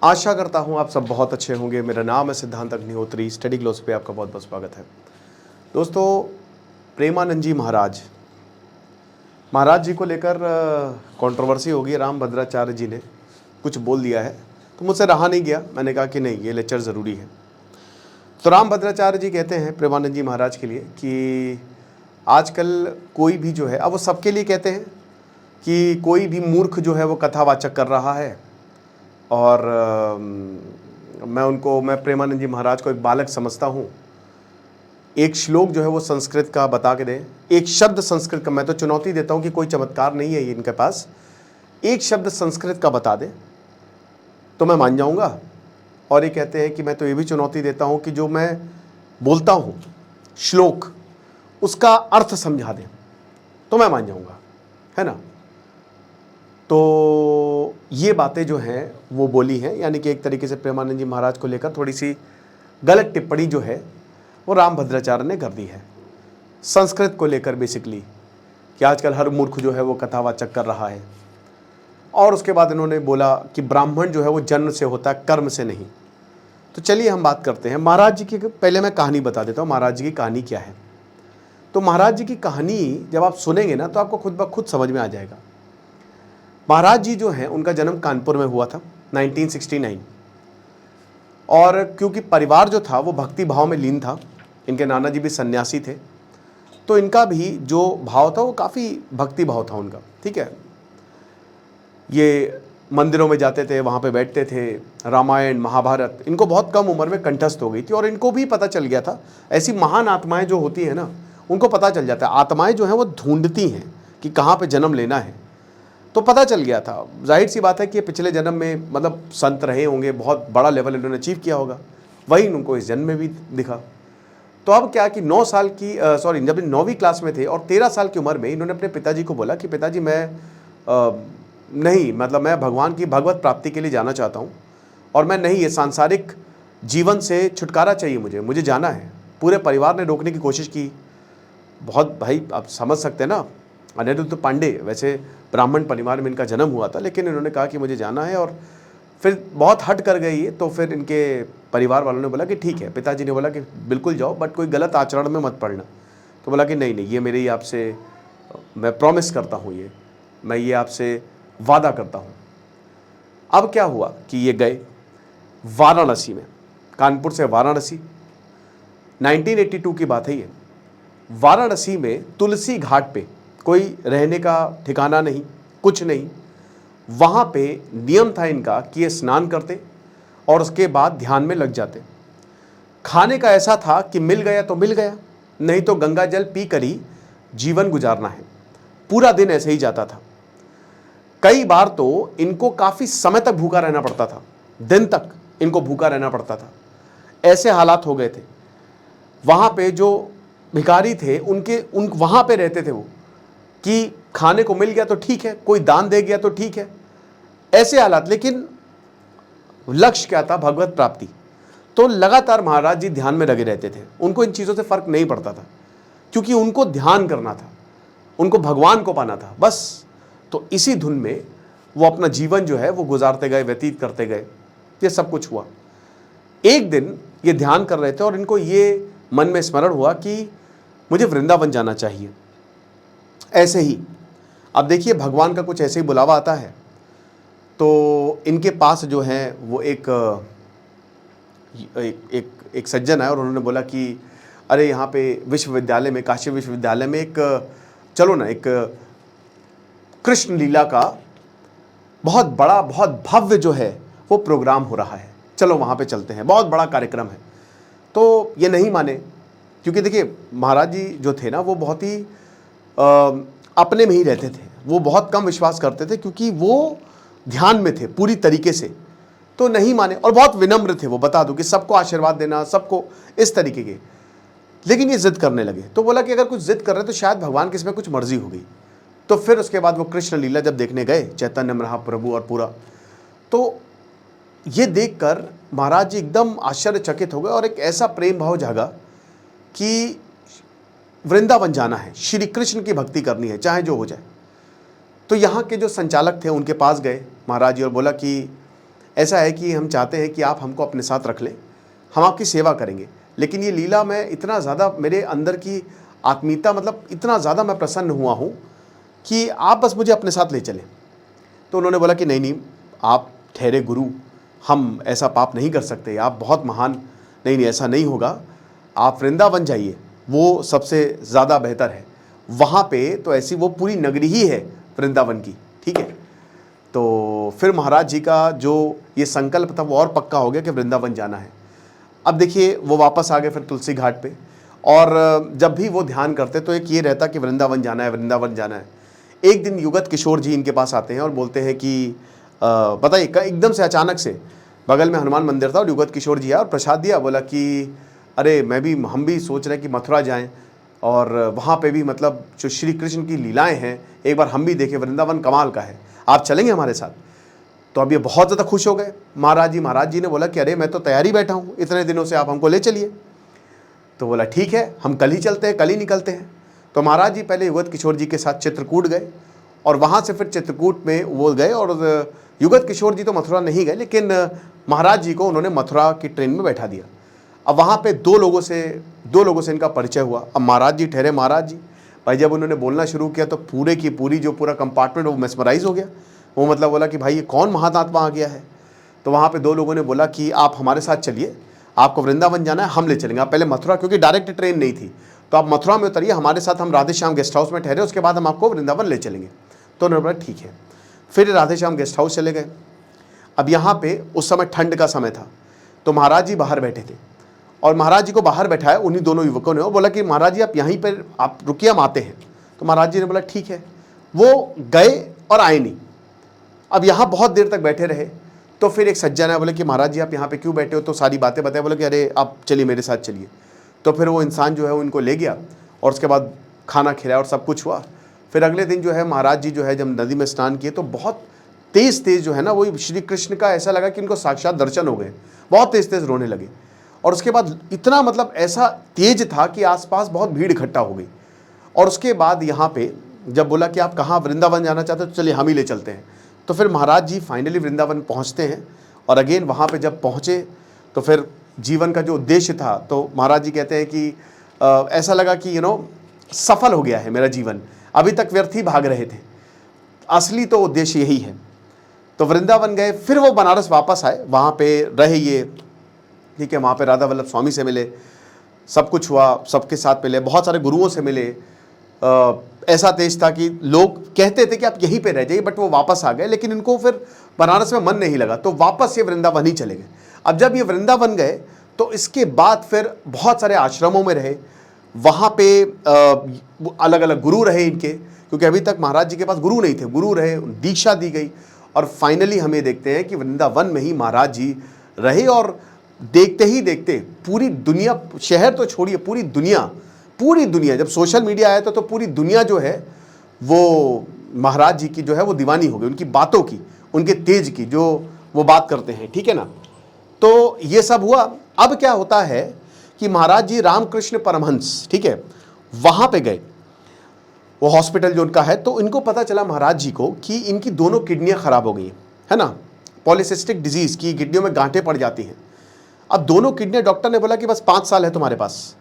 आशा करता हूँ आप सब बहुत अच्छे होंगे। मेरा नाम है सिद्धांत अग्निहोत्री। स्टडी ग्लोस पे आपका बहुत बहुत स्वागत है। दोस्तों, प्रेमानंद जी महाराज जी को लेकर कंट्रोवर्सी होगी। रामभद्राचार्य जी ने कुछ बोल दिया है तो मुझसे रहा नहीं गया। मैंने कहा कि नहीं, ये लेक्चर ज़रूरी है। तो रामभद्राचार्य जी कहते हैं प्रेमानंद जी महाराज के लिए कि आजकल कोई भी जो है, अब वो सबके लिए कहते हैं कि कोई भी मूर्ख जो है वो कथावाचक कर रहा है। और मैं प्रेमानंद जी महाराज को एक बालक समझता हूँ। एक श्लोक जो है वो संस्कृत का बता के दें, एक शब्द संस्कृत का। मैं तो चुनौती देता हूँ कि कोई चमत्कार नहीं है ये इनके पास, एक शब्द संस्कृत का बता दे तो मैं मान जाऊँगा। और ये कहते हैं कि मैं तो ये भी चुनौती देता हूँ कि जो मैं बोलता हूँ श्लोक, उसका अर्थ समझा दें तो मैं मान जाऊँगा, है ना। तो ये बातें जो हैं वो बोली हैं, यानी कि एक तरीके से प्रेमानंद जी महाराज को लेकर थोड़ी सी गलत टिप्पणी जो है वो रामभद्राचार्य ने कर दी है संस्कृत को लेकर, बेसिकली कि आजकल हर मूर्ख जो है वो कथावाचक कर रहा है। और उसके बाद इन्होंने बोला कि ब्राह्मण जो है वो जन्म से होता है, कर्म से नहीं। तो चलिए हम बात करते हैं महाराज जी की। पहले मैं कहानी बता देता हूँ महाराज जी की कहानी क्या है। तो महाराज जी की कहानी जब आप सुनेंगे ना तो आपको खुद ब खुद समझ में आ जाएगा। महाराज जी जो हैं उनका जन्म कानपुर में हुआ था 1969। और क्योंकि परिवार जो था वो भक्ति भाव में लीन था, इनके नाना जी भी सन्यासी थे, तो इनका भी जो भाव था वो काफ़ी भक्ति भाव था उनका, ठीक है। ये मंदिरों में जाते थे, वहाँ पे बैठते थे, रामायण महाभारत इनको बहुत कम उम्र में कंठस्थ हो गई थी। और इनको भी पता चल गया था, ऐसी महान आत्माएं जो होती हैं ना, उनको पता चल जाता है। आत्माएं जो हैं वो ढूंढती हैं कि कहाँ पे जन्म लेना है। तो पता चल गया था, जाहिर सी बात है कि पिछले जन्म में मतलब संत रहे होंगे, बहुत बड़ा लेवल इन्होंने अचीव किया होगा, वही उनको इस जन्म में भी दिखा। तो अब क्या कि 9 साल की जब 9वीं क्लास में थे और 13 साल की उम्र में इन्होंने अपने पिताजी को बोला कि पिताजी मैं भगवान की भगवत प्राप्ति के लिए जाना चाहता हूँ, और मैं नहीं, ये सांसारिक जीवन से छुटकारा चाहिए, मुझे जाना है। पूरे परिवार ने रोकने की कोशिश की, बहुत, भाई आप समझ सकते हैं ना, अनिरुद्ध पांडे वैसे ब्राह्मण परिवार में इनका जन्म हुआ था, लेकिन इन्होंने कहा कि मुझे जाना है। और फिर बहुत हट कर गई ये, तो फिर इनके परिवार वालों ने बोला कि ठीक है। पिताजी ने बोला कि बिल्कुल जाओ, बट कोई गलत आचरण में मत पड़ना। तो बोला कि नहीं, ये मेरे ही आपसे मैं प्रॉमिस करता हूँ, मैं ये आपसे वादा करता हूँ। अब क्या हुआ कि ये गए वाराणसी में, कानपुर से वाराणसी, 1982 की बात है ये। वाराणसी में तुलसी घाट पे कोई रहने का ठिकाना नहीं, कुछ नहीं। वहाँ पे नियम था इनका कि ये स्नान करते और उसके बाद ध्यान में लग जाते। खाने का ऐसा था कि मिल गया तो मिल गया, नहीं तो गंगा जल पी कर ही जीवन गुजारना है। पूरा दिन ऐसे ही जाता था। कई बार तो इनको काफ़ी समय तक भूखा रहना पड़ता था, दिन तक इनको भूखा रहना पड़ता था। ऐसे हालात हो गए थे। वहाँ पे जो भिखारी थे उन वहाँ पे रहते थे वो, कि खाने को मिल गया तो ठीक है, कोई दान दे गया तो ठीक है, ऐसे हालात। लेकिन लक्ष्य क्या था? भगवत प्राप्ति। तो लगातार महाराज जी ध्यान में लगे रहते थे। उनको इन चीज़ों से फर्क नहीं पड़ता था, क्योंकि उनको ध्यान करना था, उनको भगवान को पाना था बस। तो इसी धुन में वो अपना जीवन जो है वो गुजारते गए, व्यतीत करते गए। ये सब कुछ हुआ। एक दिन ये ध्यान कर रहे थे और इनको ये मन में स्मरण हुआ कि मुझे वृंदावन जाना चाहिए। ऐसे ही अब देखिए, भगवान का कुछ ऐसे ही बुलावा आता है। तो इनके पास जो है वो एक सज्जन है और उन्होंने बोला कि अरे यहाँ पे विश्वविद्यालय में, काशी विश्वविद्यालय में चलो ना, एक कृष्ण लीला का बहुत बड़ा, बहुत भव्य जो है वो प्रोग्राम हो रहा है, चलो वहाँ पे चलते हैं, बहुत बड़ा कार्यक्रम है। तो ये नहीं माने, क्योंकि देखिए महाराज जी जो थे ना वो बहुत ही अपने में ही रहते थे। वो बहुत कम विश्वास करते थे, क्योंकि वो ध्यान में थे पूरी तरीके से। तो नहीं माने, और बहुत विनम्र थे वो, बता दूं कि सबको आशीर्वाद देना, सबको इस तरीके के। लेकिन ये जिद करने लगे। तो बोला कि अगर कुछ जिद कर रहे तो शायद भगवान की इसमें कुछ मर्जी हो गई। तो फिर उसके बाद वो कृष्ण लीला जब देखने गए, चैतन्य महाप्रभु और पूरा, तो ये देखकर महाराज जी एकदम आश्चर्यचकित हो गए और एक ऐसा प्रेम भाव जागा कि वृंदावन जाना है, श्री कृष्ण की भक्ति करनी है, चाहे जो हो जाए। तो यहाँ के जो संचालक थे उनके पास गए महाराज जी और बोला कि ऐसा है कि हम चाहते हैं कि आप हमको अपने साथ रख लें, हम आपकी सेवा करेंगे। लेकिन ये लीला में इतना ज़्यादा मेरे अंदर की आत्मीयता, मतलब इतना ज़्यादा मैं प्रसन्न हुआ हूँ कि आप बस मुझे अपने साथ ले चलें। तो उन्होंने बोला कि नहीं नहीं, आप ठहरे गुरु, हम ऐसा पाप नहीं कर सकते, आप बहुत महान, नहीं नहीं ऐसा नहीं होगा, आप वृंदावन जाइए, वो सबसे ज़्यादा बेहतर है। वहाँ पे तो ऐसी वो पूरी नगरी ही है वृंदावन की, ठीक है। तो फिर महाराज जी का जो ये संकल्प था वो और पक्का हो गया कि वृंदावन जाना है। अब देखिए वो वापस आ गए फिर तुलसी घाट पे, और जब भी वो ध्यान करते तो एक ये रहता कि वृंदावन जाना है, वृंदावन जाना है। एक दिन युगत किशोर जी इनके पास आते हैं और बोलते हैं कि बताइए, एकदम से अचानक से बगल में हनुमान मंदिर था और युगत किशोर जी आया और प्रसाद दिया, बोला कि अरे हम भी सोच रहे हैं कि मथुरा जाएं और वहाँ पे भी मतलब जो श्री कृष्ण की लीलाएं हैं एक बार हम भी देखें, वृंदावन कमाल का है, आप चलेंगे हमारे साथ। तो अब ये बहुत ज़्यादा खुश हो गए महाराज जी ने बोला कि अरे मैं तो तैयारी बैठा हूँ इतने दिनों से, आप हमको ले चलिए। तो बोला ठीक है, हम कल ही चलते हैं, कल ही निकलते हैं। तो महाराज जी पहले युगत किशोर जी के साथ चित्रकूट गए और वहाँ से फिर चित्रकूट में वो गए, और युगत किशोर जी तो मथुरा नहीं गए, लेकिन महाराज जी को उन्होंने मथुरा की ट्रेन में बैठा दिया। अब वहाँ पे दो लोगों से इनका परिचय हुआ। अब महाराज जी ठहरे महाराज जी, भाई जब उन्होंने बोलना शुरू किया तो पूरे की पूरी जो पूरा कंपार्टमेंट वो मेस्मराइज हो गया। वो मतलब बोला कि भाई ये कौन महात्मा आ गया है। तो वहाँ पे दो लोगों ने बोला कि आप हमारे साथ चलिए, आपको वृंदावन जाना है, हम ले चलेंगे। आप पहले मथुरा, क्योंकि डायरेक्ट ट्रेन नहीं थी, तो आप मथुरा में उतरिए हमारे साथ, हम राधे श्याम गेस्ट हाउस में ठहरे, उसके बाद हम आपको वृंदावन ले चलेंगे। तो उन्होंने बोला ठीक है। फिर राधे श्याम गेस्ट हाउस चले गए। अब यहाँ पे उस समय ठंड का समय था, तो महाराज जी बाहर बैठे थे और महाराज जी को बाहर बैठाया उन्हीं दोनों युवकों ने, और बोला कि महाराज जी आप यहीं पर आप रुकिए, हम आते हैं। तो महाराज जी ने बोला ठीक है। वो गए और आए नहीं। अब यहाँ बहुत देर तक बैठे रहे। तो फिर एक सज्जन है, बोले कि महाराज जी आप यहाँ पे क्यों बैठे हो, तो सारी बातें बताए। बोले कि अरे आप चलिए मेरे साथ चलिए। तो फिर वो इंसान जो है वो इनको ले गया और उसके बाद खाना खिलाया और सब कुछ हुआ। फिर अगले दिन जो है महाराज जी जो है जब नदी में स्नान किए तो बहुत तेज़ जो है ना, वही श्री कृष्ण का ऐसा लगा कि उनको साक्षात दर्शन हो गए, बहुत तेज़ रोने लगे। और उसके बाद इतना मतलब ऐसा तेज था कि आसपास बहुत भीड़ इकट्ठा हो गई। और उसके बाद यहाँ पे जब बोला कि आप कहाँ वृंदावन जाना चाहते हो, तो चलिए हम ही ले चलते हैं। तो फिर महाराज जी फाइनली वृंदावन पहुँचते हैं। और अगेन वहाँ पे जब पहुँचे तो फिर जीवन का जो उद्देश्य था, तो महाराज जी कहते हैं कि ऐसा लगा कि सफल हो गया है मेरा जीवन, अभी तक व्यर्थ ही भाग रहे थे, असली तो उद्देश्य यही है। तो वृंदावन गए, फिर वो बनारस वापस आए, वहाँ पे रहे ये, ठीक है। वहाँ पे राधा वल्लभ स्वामी से मिले, सब कुछ हुआ, सबके साथ मिले, बहुत सारे गुरुओं से मिले। ऐसा तेज था कि लोग कहते थे कि आप यहीं पे रह जाइए, बट वो वापस आ गए। लेकिन इनको फिर बनारस में मन नहीं लगा, तो वापस ये वृंदावन ही चले गए। अब जब ये वृंदावन गए तो इसके बाद फिर बहुत सारे आश्रमों में रहे, वहाँ पे अलग अलग गुरु रहे इनके, क्योंकि अभी तक महाराज जी के पास गुरु नहीं थे, गुरु रहे, दीक्षा दी गई। और फाइनली हम ये देखते हैं कि वृंदावन में ही महाराज जी रहे, और देखते ही देखते पूरी दुनिया, शहर तो छोड़िए, पूरी दुनिया जब सोशल मीडिया आया तो पूरी दुनिया जो है वो महाराज जी की जो है वो दीवानी हो गई, उनकी बातों की, उनके तेज की, जो वो बात करते हैं, ठीक है ना। तो ये सब हुआ। अब क्या होता है कि महाराज जी रामकृष्ण परमहंस, ठीक है, वहाँ पे गए, वो हॉस्पिटल जो उनका है। तो इनको पता चला महाराज जी को कि इनकी दोनों किडनियाँ ख़राब हो गई है ना, पॉलीसिस्टिक डिजीज़ की, किडनियों में गांठें पड़ जाती हैं। अब दोनों किडनी, डॉक्टर ने बोला कि बस 5 साल है तुम्हारे पास,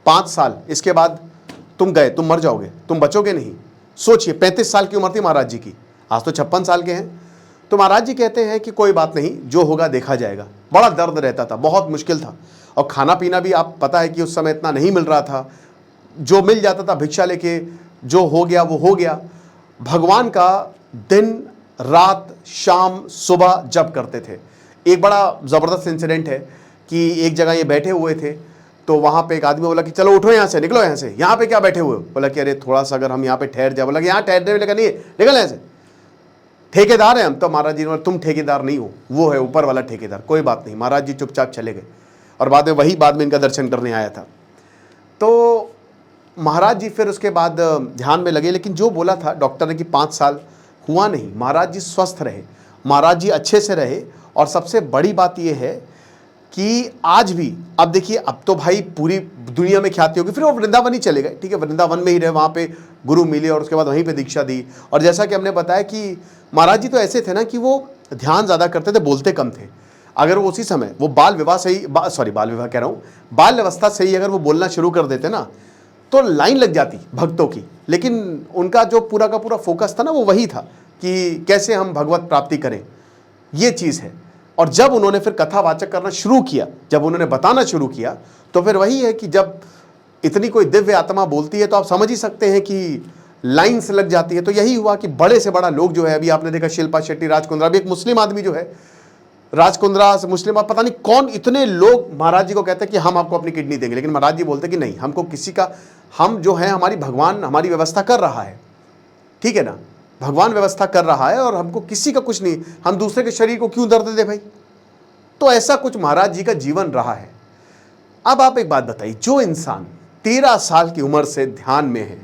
5 साल, इसके बाद तुम गए, तुम मर जाओगे, तुम बचोगे नहीं। सोचिए 35 साल की उम्र थी महाराज जी की, आज तो 56 साल के हैं। तो महाराज जी कहते हैं कि कोई बात नहीं, जो होगा देखा जाएगा। बड़ा दर्द रहता था, बहुत मुश्किल था, और खाना पीना भी आप पता है कि उस समय इतना नहीं मिल रहा था, जो मिल जाता था भिक्षा लेके, जो हो गया वो हो गया। भगवान का दिन रात शाम सुबह जप करते थे। एक बड़ा ज़बरदस्त इंसिडेंट है कि एक जगह ये बैठे हुए थे, तो वहाँ पे एक आदमी बोला कि चलो उठो यहाँ से, निकलो यहाँ से, यहाँ पे क्या बैठे हुए हो। बोला कि अरे थोड़ा सा अगर हम यहाँ पे ठहर जाए। बोला कि यहाँ ठहरने में लगा नहीं है, निकल यहाँ से, ठेकेदार हैं हम। तो महाराज जी ने बोला तुम ठेकेदार नहीं हो, वो है ऊपर वाला ठेकेदार, कोई बात नहीं। महाराज जी चुपचाप चले गए, और बाद में इनका दर्शन करने आया था। तो महाराज जी फिर उसके बाद ध्यान में लगे, लेकिन जो बोला था डॉक्टर ने कि 5 साल, हुआ नहीं। महाराज जी स्वस्थ रहे, महाराज जी अच्छे से रहे। और सबसे बड़ी बात यह है कि आज भी, अब देखिए, अब तो भाई पूरी दुनिया में ख्याति होगी। फिर वो वृंदावन ही चले गए, ठीक है, वृंदावन में ही रहे, वहाँ पे गुरु मिले और उसके बाद वहीं पे दीक्षा दी। और जैसा कि हमने बताया कि महाराज जी तो ऐसे थे ना कि वो ध्यान ज़्यादा करते थे, बोलते कम थे। अगर वो उसी समय वो बाल विवाह से ही बाल विवाह कह रहा हूँ, बाल अवस्था से ही अगर वो बोलना शुरू कर देते ना, तो लाइन लग जाती भक्तों की। लेकिन उनका जो पूरा का पूरा फोकस था ना, वो वही था कि कैसे हम भगवत प्राप्ति करें, ये चीज़ है। और जब उन्होंने फिर कथावाचक करना शुरू किया, जब उन्होंने बताना शुरू किया, तो फिर वही है कि जब इतनी कोई दिव्य आत्मा बोलती है तो आप समझ ही सकते हैं कि लाइन से लग जाती है। तो यही हुआ कि बड़े से बड़ा लोग जो है, अभी आपने देखा शिल्पा शेट्टी, राज कुंद्रा, अभी एक मुस्लिम आदमी जो है, राज कुंद्रा से मुस्लिम, पता नहीं कौन, इतने लोग महाराज जी को कहते हैं कि हम आपको अपनी किडनी देंगे, लेकिन महाराज जी बोलते कि नहीं, हमको किसी का, हम जो है हमारी भगवान हमारी व्यवस्था कर रहा है, ठीक है ना, भगवान व्यवस्था कर रहा है और हमको किसी का कुछ नहीं, हम दूसरे के शरीर को क्यों दर्द दे भाई। तो ऐसा कुछ महाराज जी का जीवन रहा है। अब आप एक बात बताइए, जो इंसान 13 साल की उम्र से ध्यान में है,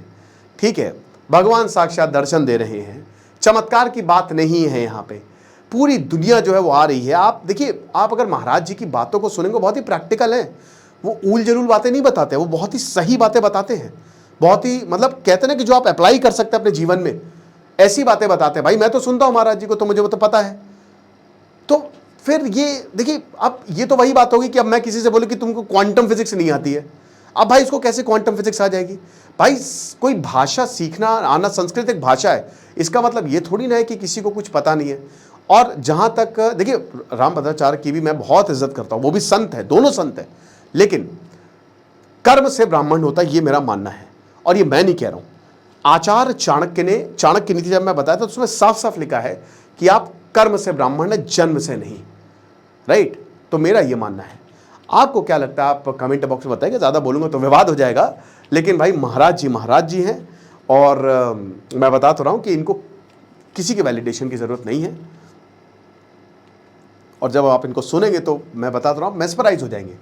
ठीक है, भगवान साक्षात दर्शन दे रहे हैं, चमत्कार की बात नहीं है, यहाँ पे पूरी दुनिया जो है वो आ रही है। आप देखिए, आप अगर महाराज जी की बातों को सुनेंगे, बहुत ही प्रैक्टिकल है, वो ऊल जलूल बातें नहीं बताते, वो बहुत ही सही बातें बताते हैं, बहुत ही मतलब कहते हैं ना कि जो आप अप्लाई कर सकते हैं अपने जीवन में, ऐसी बातें बताते हैं। भाई मैं तो सुनता हूँ महाराज जी को, तो मुझे वो तो पता है। तो फिर ये देखिए, अब ये तो वही बात होगी कि अब मैं किसी से बोलूँ कि तुमको क्वांटम फिजिक्स नहीं आती है, अब भाई इसको कैसे क्वांटम फिजिक्स आ जाएगी। भाई कोई भाषा सीखना आना, संस्कृत एक भाषा है, इसका मतलब ये थोड़ी ना है कि किसी को कुछ पता नहीं है। और जहाँ तक देखिए, रामभद्राचार्य की भी मैं बहुत इज्जत करता हूँ, वो भी संत है, दोनों संत हैं, लेकिन कर्म से ब्राह्मण होता है, ये मेरा मानना है। और ये मैं नहीं कह रहा हूँ, आचार्य चाणक्य ने, चाणक्य नीति जब मैं बताया था, तो उसमें साफ साफ लिखा है कि आप कर्म से ब्राह्मण है, जन्म से नहीं, राइट। तो मेरा ये मानना है। आपको क्या लगता है, आप कमेंट बॉक्स में बताइए, ज़्यादा बोलूँगा तो विवाद हो जाएगा, लेकिन भाई महाराज जी हैं। और मैं बता तो रहा हूँ कि इनको किसी की वैलिडेशन की ज़रूरत नहीं है। और जब आप इनको सुनेंगे तो मैं बता तो रहा हूँ, मेस्मराइज हो जाएंगे।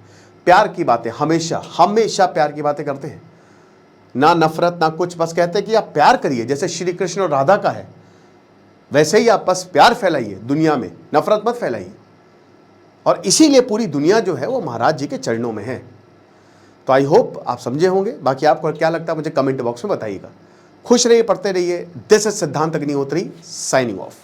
प्यार की बातें हमेशा हमेशा प्यार की बातें करते हैं, ना नफरत ना कुछ, बस कहते हैं कि आप प्यार करिए, जैसे श्री कृष्ण और राधा का है वैसे ही आप बस प्यार फैलाइए दुनिया में, नफरत मत फैलाइए। और इसीलिए पूरी दुनिया जो है वो महाराज जी के चरणों में है। तो आई होप आप समझे होंगे। बाकी आपको क्या लगता है मुझे कमेंट बॉक्स में बताइएगा। खुश रहिए, पढ़ते रहिए। दिस इज सिद्धांत अग्निहोत्री साइनिंग ऑफ।